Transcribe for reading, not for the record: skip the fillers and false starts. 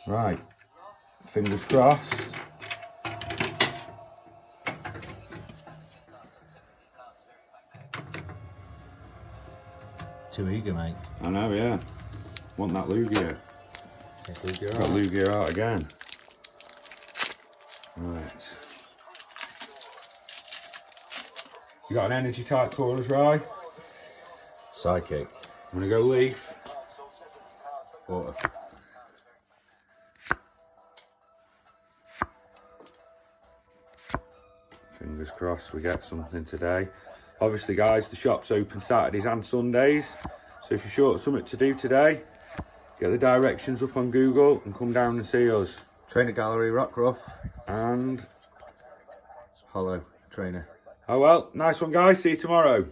Right, fingers crossed. Too eager, mate. I know, yeah. Want that Lugia. Got Lugia out again. Right. You got an energy type for us, Rye? Psychic. I'm gonna go Leaf. Water. Fingers crossed we get something today. Obviously, guys, the shop's open Saturdays and Sundays. So if you're short of something to do today, get the directions up on Google and come down and see us. Trainer Gallery, Rockruff. And Hollow. Trainer. oh well, nice one, guys. See you tomorrow.